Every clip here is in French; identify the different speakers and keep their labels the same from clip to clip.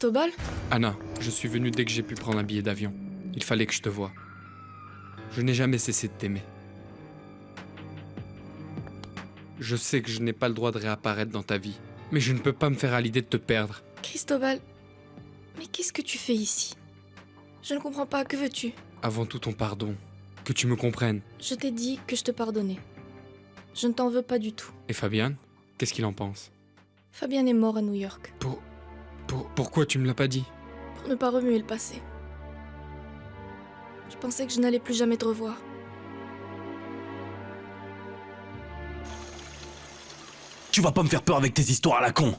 Speaker 1: Cristobal?
Speaker 2: Anna, je suis venu dès que j'ai pu prendre un billet d'avion. Il fallait que je te voie. Je n'ai jamais cessé de t'aimer. Je sais que je n'ai pas le droit de réapparaître dans ta vie, mais je ne peux pas me faire à l'idée de te perdre.
Speaker 1: Cristobal, mais qu'est-ce que tu fais ici? Je ne comprends pas, que veux-tu?
Speaker 2: Avant tout ton pardon, que tu me comprennes.
Speaker 1: Je t'ai dit que je te pardonnais. Je ne t'en veux pas du tout.
Speaker 2: Et Fabian, qu'est-ce qu'il en pense?
Speaker 1: Fabien est mort à New York.
Speaker 2: Pourquoi tu me l'as pas dit?
Speaker 1: Pour ne pas remuer le passé. Je pensais que je n'allais plus jamais te revoir.
Speaker 3: Tu vas pas me faire peur avec tes histoires à la con.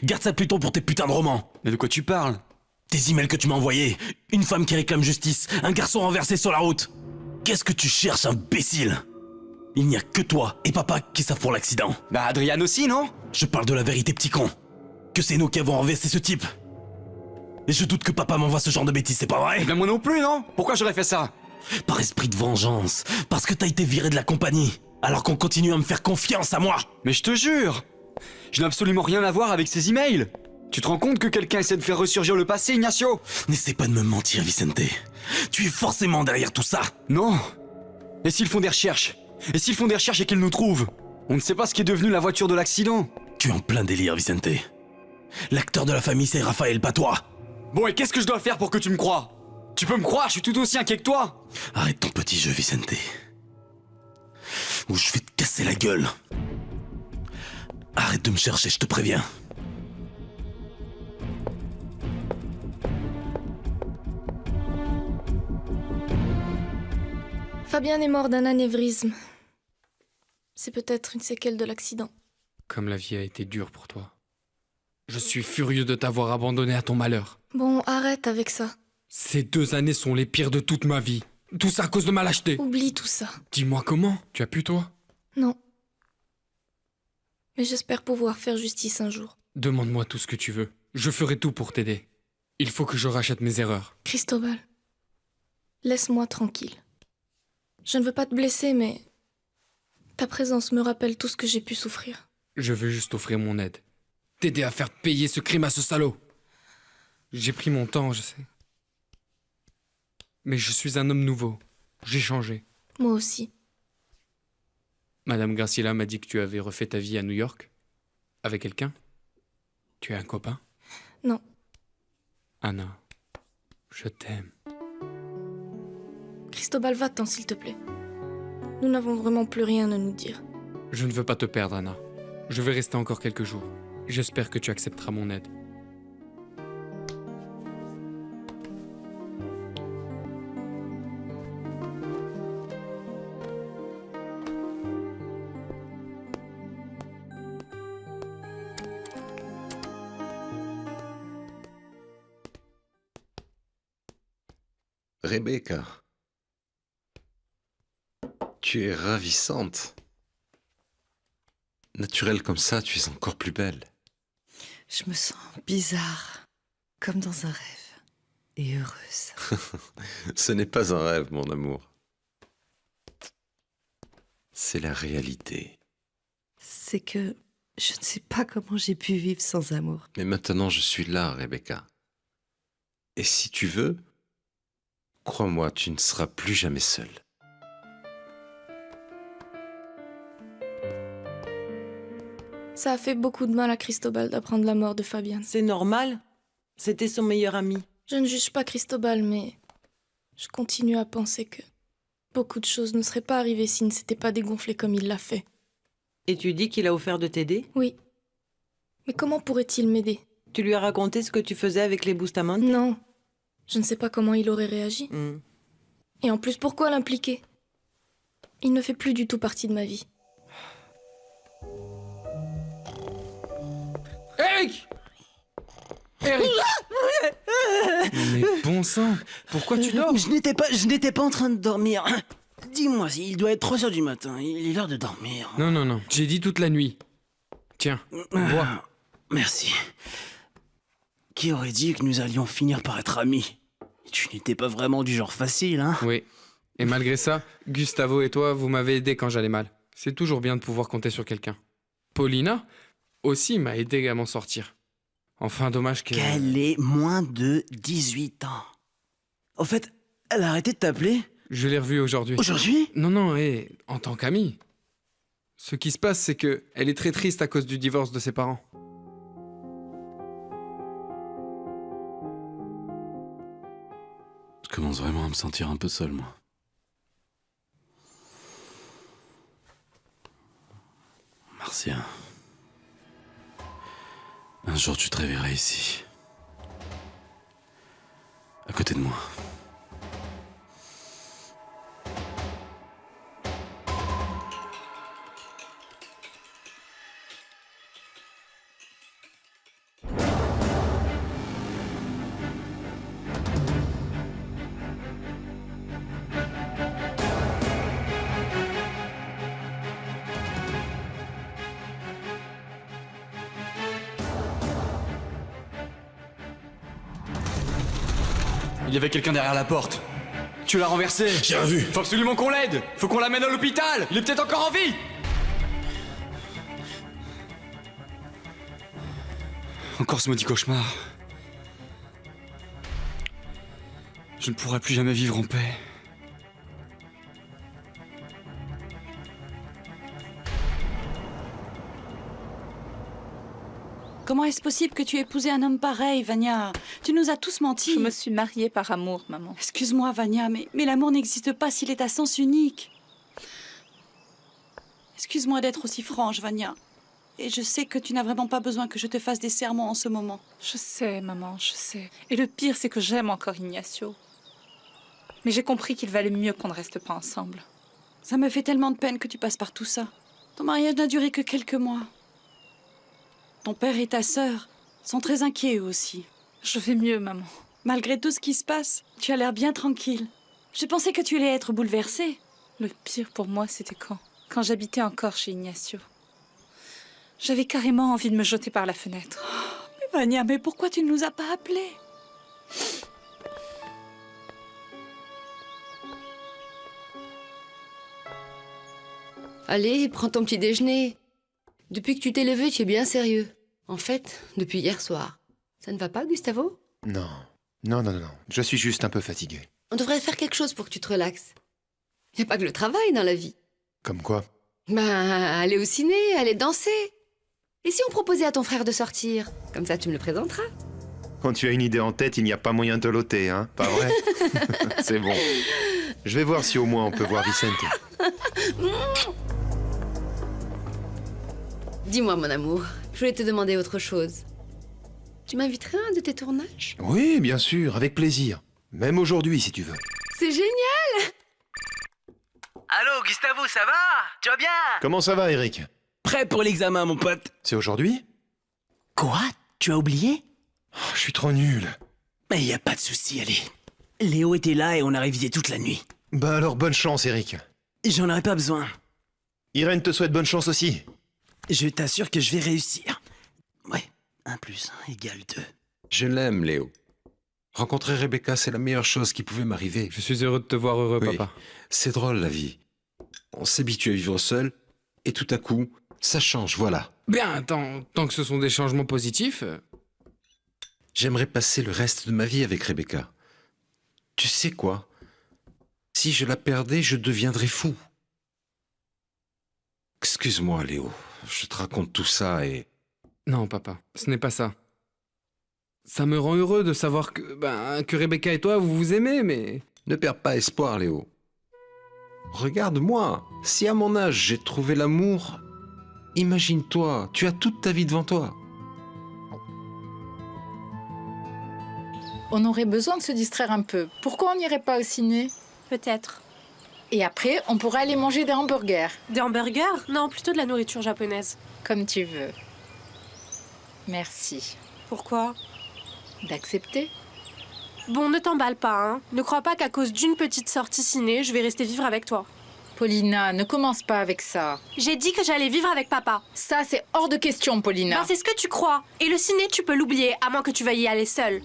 Speaker 3: Garde ça plutôt pour tes putains de romans.
Speaker 4: Mais de quoi tu parles?
Speaker 3: Tes emails que tu m'as envoyés. Une femme qui réclame justice. Un garçon renversé sur la route. Qu'est-ce que tu cherches, imbécile? Il n'y a que toi et papa qui savent pour l'accident.
Speaker 4: Bah Adrian aussi, non?
Speaker 3: Je parle de la vérité, petit con. Que c'est nous qui avons renversé ce type. Et je doute que papa m'envoie ce genre de bêtises, c'est pas vrai?
Speaker 4: Eh bien moi non plus, non? Pourquoi j'aurais fait ça?
Speaker 3: Par esprit de vengeance. Parce que t'as été viré de la compagnie. Alors qu'on continue à me faire confiance à moi.
Speaker 4: Mais je te jure, je n'ai absolument rien à voir avec ces emails. Tu te rends compte que quelqu'un essaie de faire ressurgir le passé, Ignacio?
Speaker 3: N'essaie pas de me mentir, Vicente. Tu es forcément derrière tout ça.
Speaker 4: Non. Et s'ils font des recherches? Et s'ils font des recherches et qu'ils nous trouvent? On ne sait pas ce qui est devenu la voiture de l'accident.
Speaker 3: Tu es en plein délire, Vicente. L'acteur de la famille, c'est Raphaël, pas toi.
Speaker 4: Bon, et qu'est-ce que je dois faire pour que tu me crois? Tu peux me croire, je suis tout aussi inquiet que toi.
Speaker 3: Arrête ton petit jeu, Vicente. Ou je vais te casser la gueule. Arrête de me chercher, je te préviens.
Speaker 1: Fabien est mort d'un anévrisme. C'est peut-être une séquelle de l'accident.
Speaker 2: Comme la vie a été dure pour toi. Je suis furieux de t'avoir abandonné à ton malheur.
Speaker 1: Bon, arrête avec ça.
Speaker 2: Ces 2 années sont les pires de toute ma vie. Tout ça à cause de ma lâcheté.
Speaker 1: Oublie tout ça.
Speaker 2: Dis-moi comment? Tu as pu, toi?
Speaker 1: Non. Mais j'espère pouvoir faire justice un jour.
Speaker 2: Demande-moi tout ce que tu veux. Je ferai tout pour t'aider. Il faut que je rachète mes erreurs.
Speaker 1: Cristobal, laisse-moi tranquille. Je ne veux pas te blesser, mais ta présence me rappelle tout ce que j'ai pu souffrir.
Speaker 2: Je veux juste offrir mon aide. T'aider à faire payer ce crime à ce salaud. J'ai pris mon temps, je sais. Mais je suis un homme nouveau. J'ai changé.
Speaker 1: Moi aussi.
Speaker 2: Madame Graciela m'a dit que tu avais refait ta vie à New York. Avec quelqu'un? Tu es un copain?
Speaker 1: Non.
Speaker 2: Anna, je t'aime.
Speaker 1: Cristobal, va-t'en, s'il te plaît. Nous n'avons vraiment plus rien à nous dire.
Speaker 2: Je ne veux pas te perdre, Anna. Je vais rester encore quelques jours. J'espère que tu accepteras mon aide.
Speaker 5: Rebecca, tu es ravissante. Naturelle comme ça, tu es encore plus belle.
Speaker 6: Je me sens bizarre, comme dans un rêve, et heureuse.
Speaker 5: Ce n'est pas un rêve, mon amour. C'est la réalité.
Speaker 6: C'est que je ne sais pas comment j'ai pu vivre sans amour.
Speaker 5: Mais maintenant, je suis là, Rebecca. Et si tu veux, crois-moi, tu ne seras plus jamais seule.
Speaker 1: Ça a fait beaucoup de mal à Cristobal d'apprendre la mort de Fabien.
Speaker 6: C'est normal. C'était son meilleur ami.
Speaker 1: Je ne juge pas Cristobal, mais je continue à penser que beaucoup de choses ne seraient pas arrivées s'il ne s'était pas dégonflé comme il l'a fait.
Speaker 6: Et tu dis qu'il a offert de t'aider?
Speaker 1: Oui. Mais comment pourrait-il m'aider?
Speaker 6: Tu lui as raconté ce que tu faisais avec les Bustamante?
Speaker 1: Non. Je ne sais pas comment il aurait réagi. Et en plus, pourquoi l'impliquer? Il ne fait plus du tout partie de ma vie.
Speaker 2: Eric! Eric! Mais bon sang, pourquoi tu dors?
Speaker 7: Je n'étais pas en train de dormir. Dis-moi, il doit être 3h du matin. Il est l'heure de dormir.
Speaker 2: Non, j'ai dit toute la nuit. Tiens, bois.
Speaker 7: Merci. Qui aurait dit que nous allions finir par être amis? Tu n'étais pas vraiment du genre facile, hein?
Speaker 2: Oui. Et malgré ça, Gustavo et toi, vous m'avez aidé quand j'allais mal. C'est toujours bien de pouvoir compter sur quelqu'un. Paulina aussi m'a aidé à m'en sortir. Enfin, dommage qu'elle...
Speaker 7: Qu'elle ait moins de 18 ans. Au fait, elle a arrêté de t'appeler?
Speaker 2: Je l'ai revue aujourd'hui.
Speaker 7: Aujourd'hui?
Speaker 2: Non, en tant qu'amie. Ce qui se passe, c'est que elle est très triste à cause du divorce de ses parents.
Speaker 3: Je commence vraiment à me sentir un peu seul, moi. Marcia. Un jour, tu te réveilleras ici. À côté de moi.
Speaker 4: Il y avait quelqu'un derrière la porte. Tu l'as renversé.
Speaker 3: J'ai revu.
Speaker 4: Faut absolument qu'on l'aide. Faut qu'on l'amène à l'hôpital. Il est peut-être encore en vie. Encore ce maudit cauchemar. Je ne pourrai plus jamais vivre en paix.
Speaker 6: Comment est-ce possible que tu aies épousé un homme pareil, Vania? Tu nous as tous menti.
Speaker 8: Je me suis mariée par amour, maman.
Speaker 6: Excuse-moi, Vania, mais l'amour n'existe pas s'il est à sens unique. Excuse-moi d'être aussi franche, Vania. Et je sais que tu n'as vraiment pas besoin que je te fasse des sermons en ce moment.
Speaker 8: Je sais, maman, je sais. Et le pire, c'est que j'aime encore Ignacio. Mais j'ai compris qu'il valait mieux qu'on ne reste pas ensemble.
Speaker 6: Ça me fait tellement de peine que tu passes par tout ça. Ton mariage n'a duré que quelques mois. Ton père et ta sœur sont très inquiets eux aussi.
Speaker 8: Je vais mieux, maman.
Speaker 6: Malgré tout ce qui se passe, tu as l'air bien tranquille. Je pensais que tu allais être bouleversée.
Speaker 8: Le pire pour moi, c'était quand j'habitais encore chez Ignacio. J'avais carrément envie de me jeter par la fenêtre.
Speaker 6: Mais Vania, mais pourquoi tu ne nous as pas appelés?
Speaker 9: Allez, prends ton petit déjeuner. Depuis que tu t'es levé, tu es bien sérieux. En fait, depuis hier soir. Ça ne va pas, Gustavo?
Speaker 10: Non. Je suis juste un peu fatigué.
Speaker 9: On devrait faire quelque chose pour que tu te relaxes. Y a pas que le travail dans la vie.
Speaker 10: Comme quoi?
Speaker 9: Aller au ciné, aller danser. Et si on proposait à ton frère de sortir? Comme ça, tu me le présenteras.
Speaker 10: Quand tu as une idée en tête, il n'y a pas moyen de l'ôter, hein? Pas vrai? C'est bon. Je vais voir si au moins on peut voir Vicente.
Speaker 9: Dis-moi, mon amour, je voulais te demander autre chose. Tu m'inviterais à un de tes tournages?
Speaker 10: Oui, bien sûr, avec plaisir. Même aujourd'hui, si tu veux.
Speaker 9: C'est génial!
Speaker 7: Allô, Gustavo, ça va? Tu vas bien?
Speaker 10: Comment ça va, Eric?
Speaker 7: Prêt pour l'examen, mon pote?
Speaker 10: C'est aujourd'hui?
Speaker 7: Quoi? Tu as oublié?
Speaker 10: Oh, je suis trop nul.
Speaker 7: Mais y a pas de souci, allez. Léo était là et on a révisé toute la nuit.
Speaker 10: Bah alors, bonne chance, Eric.
Speaker 7: J'en aurais pas besoin.
Speaker 10: Irène te souhaite bonne chance aussi.
Speaker 7: Je t'assure que je vais réussir. Ouais, 1 + 1 = 2.
Speaker 5: Je l'aime, Léo. Rencontrer Rebecca, c'est la meilleure chose qui pouvait m'arriver.
Speaker 2: Je suis heureux de te voir heureux,
Speaker 5: Oui,
Speaker 2: papa.
Speaker 5: c'est drôle, la vie. On s'habitue à vivre seul, et tout à coup, ça change, voilà.
Speaker 2: Bien, tant que ce sont des changements positifs...
Speaker 5: J'aimerais passer le reste de ma vie avec Rebecca. Tu sais quoi? Si je la perdais, je deviendrais fou. Excuse-moi, Léo. Je te raconte tout ça et...
Speaker 2: Non, papa, ce n'est pas ça. Ça me rend heureux de savoir que Rebecca et toi, vous vous aimez, mais...
Speaker 5: Ne perds pas espoir, Léo. Regarde-moi. Si à mon âge, j'ai trouvé l'amour, imagine-toi, tu as toute ta vie devant toi.
Speaker 11: On aurait besoin de se distraire un peu. Pourquoi on n'irait pas au ciné?
Speaker 8: Peut-être.
Speaker 11: Et après, on pourrait aller manger des hamburgers.
Speaker 12: Des hamburgers? Non, plutôt de la nourriture japonaise.
Speaker 11: Comme tu veux. Merci.
Speaker 12: Pourquoi?
Speaker 11: D'accepter?
Speaker 12: Bon, ne t'emballe pas, hein. Ne crois pas qu'à cause d'une petite sortie ciné, je vais rester vivre avec toi.
Speaker 11: Paulina, ne commence pas avec ça.
Speaker 12: J'ai dit que j'allais vivre avec papa.
Speaker 11: Ça, c'est hors de question, Paulina.
Speaker 12: Ben, c'est ce que tu crois. Et le ciné, tu peux l'oublier, à moins que tu veuilles y aller seule.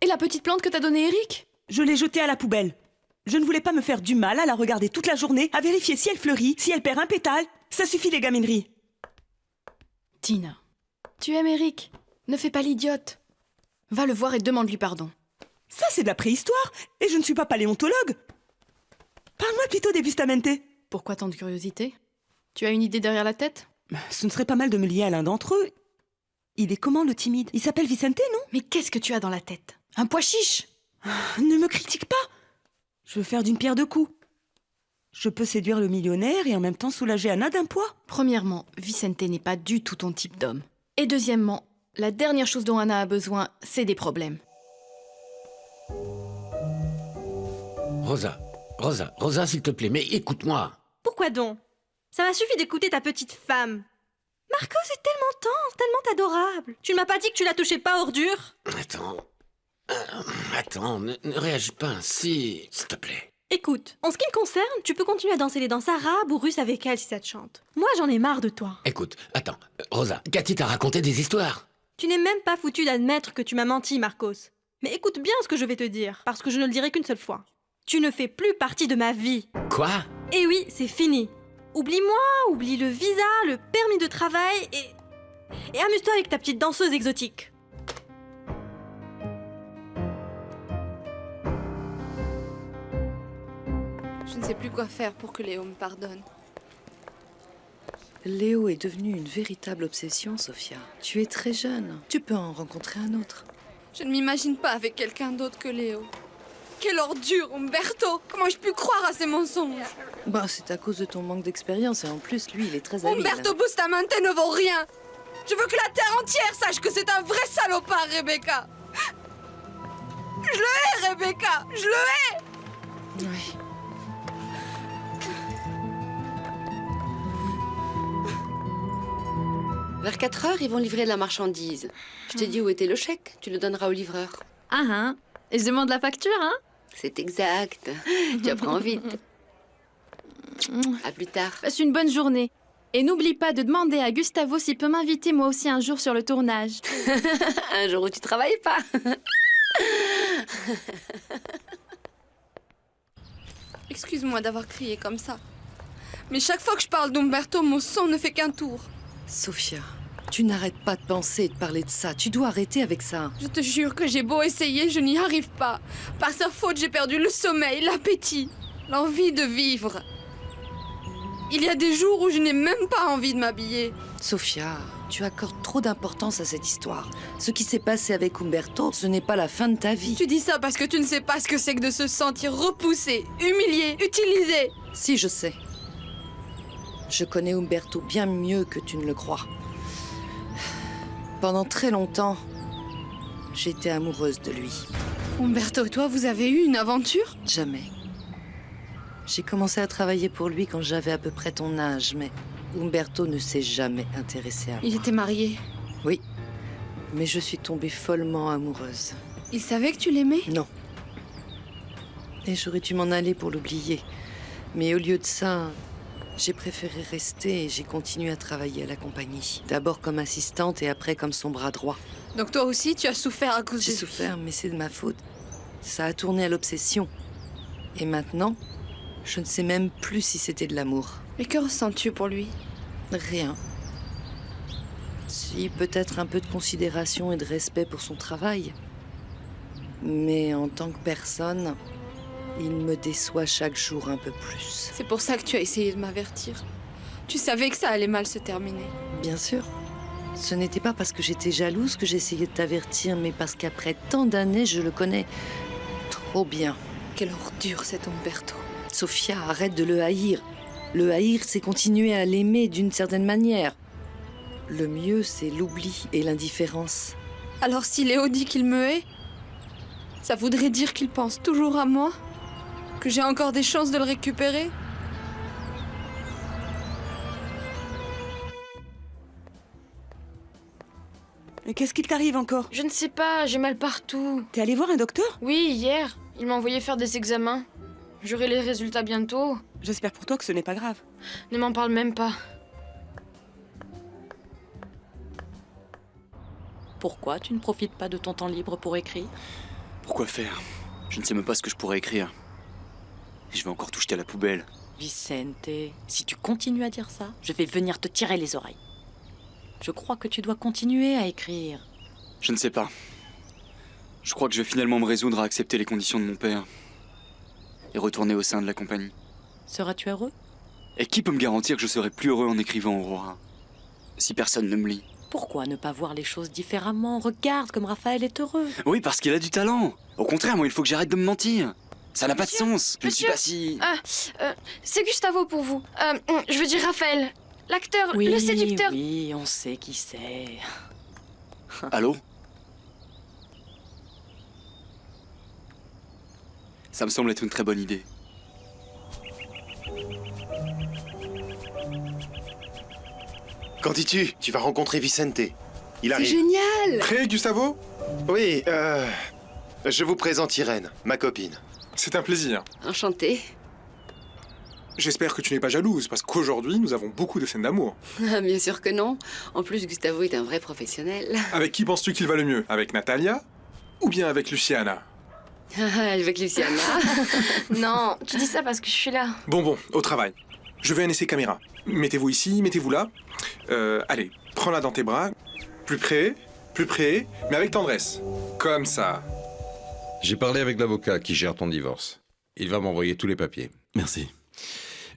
Speaker 1: Et la petite plante que t'as donnée Eric?
Speaker 13: Je l'ai jetée à la poubelle. Je ne voulais pas me faire du mal à la regarder toute la journée, à vérifier si elle fleurit, si elle perd un pétale. Ça suffit les gamineries.
Speaker 1: Tina, tu aimes Eric. Ne fais pas l'idiote. Va le voir et demande-lui pardon.
Speaker 13: Ça, c'est de la préhistoire, et je ne suis pas paléontologue. Parle-moi plutôt des Bustamante.
Speaker 1: Pourquoi tant de curiosité? Tu as une idée derrière la tête?
Speaker 13: Ce ne serait pas mal de me lier à l'un d'entre eux. Il est comment, le timide? Il s'appelle Vicente, non?
Speaker 1: Mais qu'est-ce que tu as dans la tête? Un pois chiche?
Speaker 13: Ne me critique pas. Je veux faire d'une pierre deux coups. Je peux séduire le millionnaire et en même temps soulager Anna d'un poids.
Speaker 1: Premièrement, Vicente n'est pas du tout ton type d'homme. Et deuxièmement, la dernière chose dont Anna a besoin, c'est des problèmes.
Speaker 14: Rosa, s'il te plaît, mais écoute-moi.
Speaker 15: Pourquoi donc? Ça m'a suffi d'écouter ta petite femme. Marco, c'est tellement tendre, tellement adorable. Tu ne m'as pas dit que tu la touchais pas, ordure?
Speaker 14: Attends, ne réagis pas ainsi, s'il te plaît.
Speaker 15: Écoute, en ce qui me concerne, tu peux continuer à danser les danses arabes ou russes avec elle si ça te chante. Moi, j'en ai marre de toi.
Speaker 14: Écoute, attends, Rosa, Cathy t'a raconté des histoires.
Speaker 15: Tu n'es même pas foutu d'admettre que tu m'as menti, Marcos. Mais écoute bien ce que je vais te dire, parce que je ne le dirai qu'une seule fois. Tu ne fais plus partie de ma vie.
Speaker 14: Quoi?
Speaker 15: Eh oui, c'est fini. Oublie-moi, oublie le visa, le permis de travail et amuse-toi avec ta petite danseuse exotique.
Speaker 9: Je ne sais plus quoi faire pour que Léo me pardonne.
Speaker 16: Léo est devenu une véritable obsession, Sophia. Tu es très jeune. Tu peux en rencontrer un autre.
Speaker 9: Je ne m'imagine pas avec quelqu'un d'autre que Léo. Quelle ordure, Umberto! Comment ai-je pu croire à ces mensonges?
Speaker 16: Bah, c'est à cause de ton manque d'expérience et en plus, lui, il est très habile.
Speaker 9: Umberto Bustamante ne vaut rien! Je veux que la terre entière sache que c'est un vrai salopard, Rebecca! Je le hais, Rebecca! Je le hais!
Speaker 16: Oui. Vers 4 heures, ils vont livrer de la marchandise. Je t'ai dit où était le chèque. Tu le donneras au livreur.
Speaker 1: Ah, et je demande la facture, hein?
Speaker 16: C'est exact. Tu apprends vite. À plus tard.
Speaker 1: Passe une bonne journée. Et n'oublie pas de demander à Gustavo s'il peut m'inviter moi aussi un jour sur le tournage.
Speaker 16: Un jour où tu travailles pas.
Speaker 9: Excuse-moi d'avoir crié comme ça. Mais chaque fois que je parle d'Umberto, mon sang ne fait qu'un tour.
Speaker 16: Sophia, tu n'arrêtes pas de penser et de parler de ça. Tu dois arrêter avec ça.
Speaker 9: Je te jure que j'ai beau essayer, je n'y arrive pas. Par sa faute, j'ai perdu le sommeil, l'appétit, l'envie de vivre. Il y a des jours où je n'ai même pas envie de m'habiller.
Speaker 16: Sophia, tu accordes trop d'importance à cette histoire. Ce qui s'est passé avec Umberto, ce n'est pas la fin de ta vie.
Speaker 9: Tu dis ça parce que tu ne sais pas ce que c'est que de se sentir repoussé, humilié, utilisé.
Speaker 16: Si, je sais. Je connais Umberto bien mieux que tu ne le crois. Pendant très longtemps, j'étais amoureuse de lui.
Speaker 9: Umberto et toi, vous avez eu une aventure?
Speaker 16: Jamais. J'ai commencé à travailler pour lui quand j'avais à peu près ton âge, mais Umberto ne s'est jamais intéressé à moi.
Speaker 9: Il était marié?
Speaker 16: Oui, mais je suis tombée follement amoureuse.
Speaker 9: Il savait que tu l'aimais?
Speaker 16: Non. Et j'aurais dû m'en aller pour l'oublier. Mais au lieu de ça, j'ai préféré rester et j'ai continué à travailler à la compagnie. D'abord comme assistante et après comme son bras droit.
Speaker 9: Donc toi aussi, tu as souffert à cause de lui?
Speaker 16: J'ai souffert, mais c'est de ma faute. Ça a tourné à l'obsession. Et maintenant, je ne sais même plus si c'était de l'amour.
Speaker 9: Mais que ressens-tu pour lui?
Speaker 16: Rien. Si, peut-être un peu de considération et de respect pour son travail. Mais en tant que personne, il me déçoit chaque jour un peu plus.
Speaker 9: C'est pour ça que tu as essayé de m'avertir. Tu savais que ça allait mal se terminer.
Speaker 16: Bien sûr. Ce n'était pas parce que j'étais jalouse que j'essayais de t'avertir, mais parce qu'après tant d'années, je le connais trop bien.
Speaker 9: Quelle ordure cet Umberto.
Speaker 16: Sophia, arrête de le haïr. Le haïr, c'est continuer à l'aimer d'une certaine manière. Le mieux, c'est l'oubli et l'indifférence.
Speaker 9: Alors si Léo dit qu'il me hait, ça voudrait dire qu'il pense toujours à moi? Que j'ai encore des chances de le récupérer?
Speaker 13: Mais qu'est-ce qu'il t'arrive encore?
Speaker 1: Je ne sais pas, j'ai mal partout.
Speaker 13: T'es allé voir un docteur?
Speaker 1: Oui, hier. Il m'a envoyé faire des examens. J'aurai les résultats bientôt.
Speaker 13: J'espère pour toi que ce n'est pas grave.
Speaker 1: Ne m'en parle même pas.
Speaker 6: Pourquoi tu ne profites pas de ton temps libre pour écrire?
Speaker 4: Pourquoi faire? Je ne sais même pas ce que je pourrais écrire. Et je vais encore tout jeter à la poubelle.
Speaker 17: Vicente, si tu continues à dire ça, je vais venir te tirer les oreilles. Je crois que tu dois continuer à écrire.
Speaker 4: Je ne sais pas. Je crois que je vais finalement me résoudre à accepter les conditions de mon père. Et retourner au sein de la compagnie.
Speaker 17: Seras-tu heureux?
Speaker 4: Et qui peut me garantir que je serai plus heureux en écrivant Aurora? Si personne ne me lit.
Speaker 17: Pourquoi ne pas voir les choses différemment? Regarde comme Raphaël est heureux.
Speaker 4: Oui, parce qu'il a du talent. Au contraire, moi, il faut que j'arrête de me mentir. Ça n'a pas de sens. Je ne suis pas si...
Speaker 1: C'est Gustavo pour vous. Je veux dire Raphaël. L'acteur,
Speaker 17: Oui,
Speaker 1: le séducteur.
Speaker 17: oui, on sait qui c'est.
Speaker 4: Allô? Ça me semble être une très bonne idée.
Speaker 10: Qu'en dis-tu? Tu vas rencontrer Vicente. Il arrive.
Speaker 9: génial!
Speaker 10: Prêt, Gustavo? Oui, je vous présente Irène, ma copine.
Speaker 18: C'est un plaisir.
Speaker 9: Enchantée.
Speaker 18: J'espère que tu n'es pas jalouse, parce qu'aujourd'hui, nous avons beaucoup de scènes d'amour.
Speaker 9: Ah, bien sûr que non. En plus, Gustavo est un vrai professionnel.
Speaker 18: Avec qui penses-tu qu'il va le mieux? Avec Natalia? Ou bien avec Luciana?
Speaker 9: Avec Luciana. Non, tu dis ça parce que je suis là.
Speaker 18: Bon, au travail. Je veux un essai caméra. Mettez-vous ici, mettez-vous là. Allez, prends-la dans tes bras. Plus près, mais avec tendresse. Comme ça.
Speaker 5: J'ai parlé avec l'avocat qui gère ton divorce. Il va m'envoyer tous les papiers.
Speaker 3: Merci.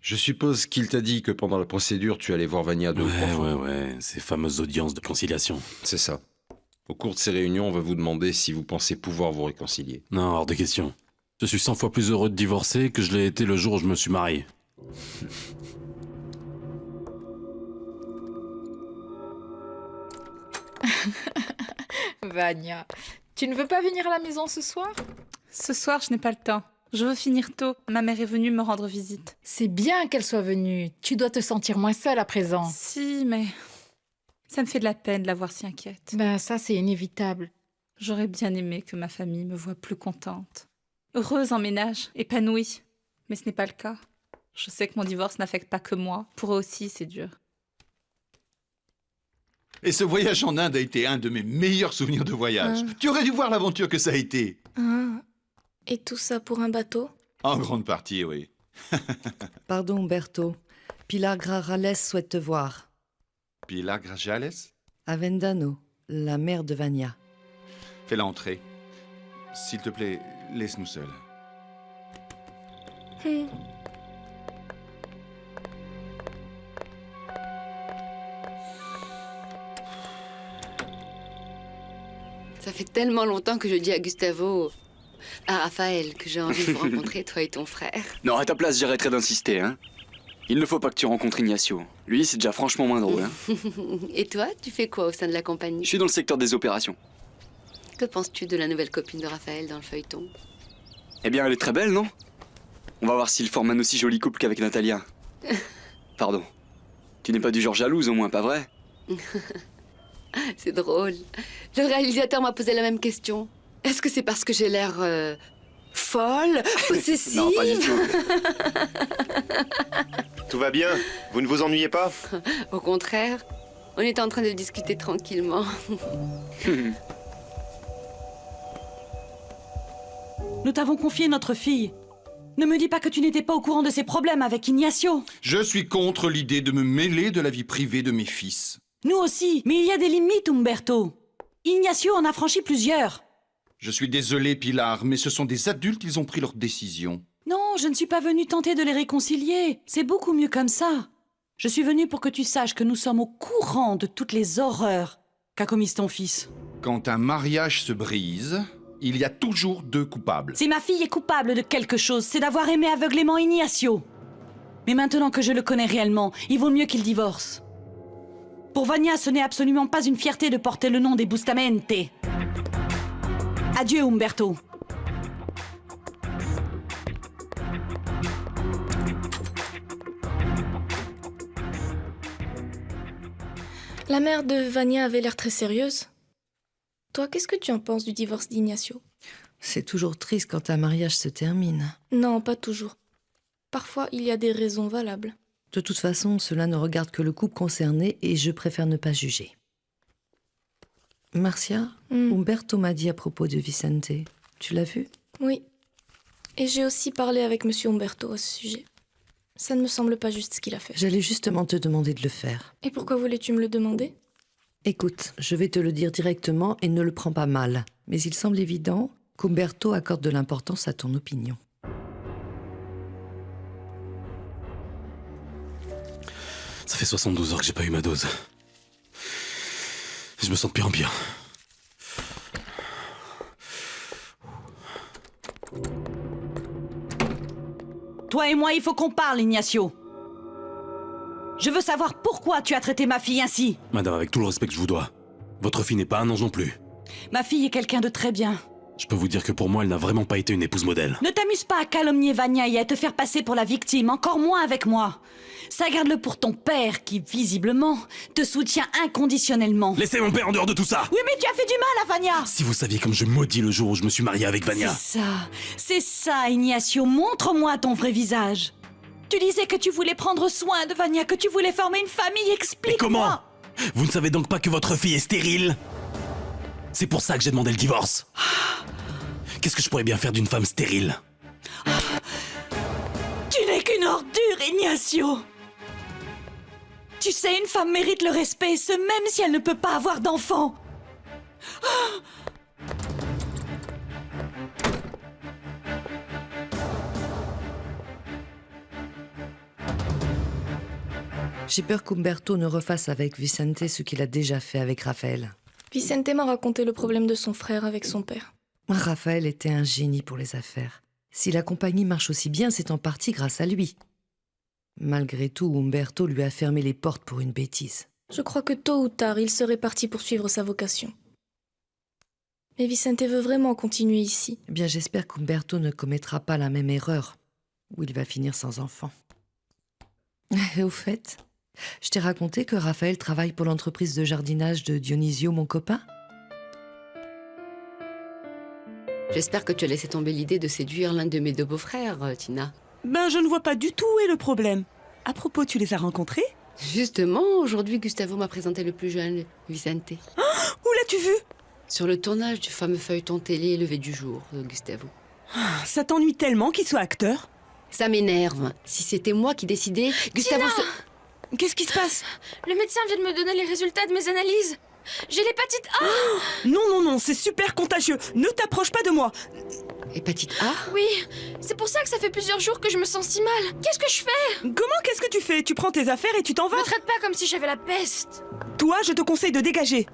Speaker 5: Je suppose qu'il t'a dit que pendant la procédure, tu allais voir Vania deux ou trois fois.
Speaker 3: Ouais, ces fameuses audiences de conciliation.
Speaker 5: C'est ça. Au cours de ces réunions, on va vous demander si vous pensez pouvoir vous réconcilier.
Speaker 3: Non, hors de question. Je suis 100 fois plus heureux de divorcer que je l'ai été le jour où je me suis marié.
Speaker 11: Vania, tu ne veux pas venir à la maison ce soir?
Speaker 8: Ce soir, je n'ai pas le temps. Je veux finir tôt. Ma mère est venue me rendre visite.
Speaker 11: C'est bien qu'elle soit venue. Tu dois te sentir moins seule à présent.
Speaker 8: Si, mais ça me fait de la peine de la voir si inquiète.
Speaker 11: Ben ça, c'est inévitable.
Speaker 8: J'aurais bien aimé que ma famille me voie plus contente. Heureuse en ménage, épanouie. Mais ce n'est pas le cas. Je sais que mon divorce n'affecte pas que moi. Pour eux aussi, c'est dur.
Speaker 19: Et ce voyage en Inde a été un de mes meilleurs souvenirs de voyage. Tu aurais dû voir l'aventure que ça a été.
Speaker 1: Et tout ça pour un bateau?
Speaker 19: En grande partie, oui.
Speaker 16: Pardon, Berto. Pilar Grajales souhaite te voir.
Speaker 19: Pilar Grajales?
Speaker 16: Avendano, la mère de Vania.
Speaker 19: Fais-la entrer. S'il te plaît, laisse-nous seuls.
Speaker 9: Ça fait tellement longtemps que je dis à Gustavo, à Raphaël, que j'ai envie de vous rencontrer, toi et ton frère.
Speaker 4: Non, à ta place, j'arrêterai d'insister, hein. Il ne faut pas que tu rencontres Ignacio. Lui, c'est déjà franchement moins drôle, hein.
Speaker 9: Et toi, tu fais quoi au sein de la compagnie?
Speaker 4: Je suis dans le secteur des opérations.
Speaker 9: Que penses-tu de la nouvelle copine de Raphaël dans le feuilleton?
Speaker 4: Eh bien, elle est très belle, non? On va voir s'il forme un aussi joli couple qu'avec Natalia. Pardon. Tu n'es pas du genre jalouse, au moins, pas vrai?
Speaker 9: C'est drôle. Le réalisateur m'a posé la même question. Est-ce que c'est parce que j'ai l'air folle, possessive?
Speaker 4: Non, pas du tout.
Speaker 10: Tout va bien? Vous ne vous ennuyez pas?
Speaker 9: Au contraire, on était en train de discuter tranquillement.
Speaker 6: Nous t'avons confié notre fille. Ne me dis pas que tu n'étais pas au courant de ses problèmes avec Ignacio.
Speaker 19: Je suis contre l'idée de me mêler de la vie privée de mes fils.
Speaker 6: Nous aussi, mais il y a des limites, Umberto. Ignacio en a franchi plusieurs.
Speaker 19: Je suis désolé, Pilar, mais ce sont des adultes, ils ont pris leur décision.
Speaker 6: Non, je ne suis pas venue tenter de les réconcilier. C'est beaucoup mieux comme ça. Je suis venue pour que tu saches que nous sommes au courant de toutes les horreurs qu'a commises ton fils.
Speaker 19: Quand un mariage se brise, il y a toujours deux coupables.
Speaker 6: Si ma fille est coupable de quelque chose, c'est d'avoir aimé aveuglément Ignacio. Mais maintenant que je le connais réellement, il vaut mieux qu'il divorce. Pour Vania, ce n'est absolument pas une fierté de porter le nom des Bustamante. Adieu, Umberto.
Speaker 1: La mère de Vania avait l'air très sérieuse. Toi, qu'est-ce que tu en penses du divorce d'Ignacio?
Speaker 16: C'est toujours triste quand un mariage se termine.
Speaker 1: Non, pas toujours. Parfois, il y a des raisons valables.
Speaker 16: De toute façon, cela ne regarde que le couple concerné et je préfère ne pas juger. Marcia, Umberto m'a dit à propos de Vicente. Tu l'as vu?
Speaker 1: Oui. Et j'ai aussi parlé avec Monsieur Umberto à ce sujet. Ça ne me semble pas juste ce qu'il a fait.
Speaker 16: J'allais justement te demander de le faire.
Speaker 1: Et pourquoi voulais-tu me le demander?
Speaker 16: Écoute, je vais te le dire directement et ne le prends pas mal. Mais il semble évident qu'Umberto accorde de l'importance à ton opinion.
Speaker 3: Ça fait 72 heures que j'ai pas eu ma dose. Je me sens de pire en pire.
Speaker 6: Toi et moi, il faut qu'on parle, Ignacio. Je veux savoir pourquoi tu as traité ma fille ainsi.
Speaker 3: Madame, avec tout le respect que je vous dois, votre fille n'est pas un ange non plus.
Speaker 6: Ma fille est quelqu'un de très bien.
Speaker 3: Je peux vous dire que pour moi, elle n'a vraiment pas été une épouse modèle.
Speaker 6: Ne t'amuse pas à calomnier Vania et à te faire passer pour la victime, encore moins avec moi. Ça, garde-le pour ton père qui, visiblement, te soutient inconditionnellement.
Speaker 3: Laissez mon père en dehors de tout ça!
Speaker 6: Oui, mais tu as fait du mal à Vania!
Speaker 3: Si vous saviez comme je maudis le jour où je me suis marié avec Vania.
Speaker 6: C'est ça, Ignacio, montre-moi ton vrai visage. Tu disais que tu voulais prendre soin de Vania, que tu voulais former une famille, explique-moi!
Speaker 3: Mais comment? Vous ne savez donc pas que votre fille est stérile? C'est pour ça que j'ai demandé le divorce. Qu'est-ce que je pourrais bien faire d'une femme stérile?
Speaker 6: Tu n'es qu'une ordure, Ignacio. Tu sais, une femme mérite le respect, ce même si elle ne peut pas avoir d'enfant.
Speaker 16: J'ai peur qu'Umberto ne refasse avec Vicente ce qu'il a déjà fait avec Raphaël.
Speaker 1: Vicente m'a raconté le problème de son frère avec son père.
Speaker 16: Raphaël était un génie pour les affaires. Si la compagnie marche aussi bien, c'est en partie grâce à lui. Malgré tout, Umberto lui a fermé les portes pour une bêtise.
Speaker 1: Je crois que tôt ou tard, il serait parti pour suivre sa vocation. Mais Vicente veut vraiment continuer ici.
Speaker 16: Eh bien, j'espère qu'Umberto ne commettra pas la même erreur, où il va finir sans enfant. Et au fait, je t'ai raconté que Raphaël travaille pour l'entreprise de jardinage de Dionisio, mon copain?
Speaker 20: J'espère que tu as laissé tomber l'idée de séduire l'un de mes deux beaux-frères, Tina.
Speaker 13: Ben, je ne vois pas du tout où est le problème. À propos, tu les as rencontrés?
Speaker 20: Justement, aujourd'hui, Gustavo m'a présenté le plus jeune, Vicente.
Speaker 13: Où l'as-tu vu?
Speaker 20: Sur le tournage du fameux feuilleton télé Levé du jour, Gustavo.
Speaker 13: Ça t'ennuie tellement qu'il soit acteur?
Speaker 20: Ça m'énerve. Si c'était moi qui décidais, Gustavo...
Speaker 13: Qu'est-ce qui se passe?
Speaker 9: Le médecin vient de me donner les résultats de mes analyses. J'ai l'hépatite A.
Speaker 13: Non, non, non, c'est super contagieux. Ne t'approche pas de moi.
Speaker 20: Hépatite A?
Speaker 9: Oui, c'est pour ça que ça fait plusieurs jours que je me sens si mal. Qu'est-ce que je fais?
Speaker 13: Comment qu'est-ce que tu fais? Tu prends tes affaires et tu t'en vas?
Speaker 9: Me traite pas comme si j'avais la peste.
Speaker 13: Toi, je te conseille de dégager.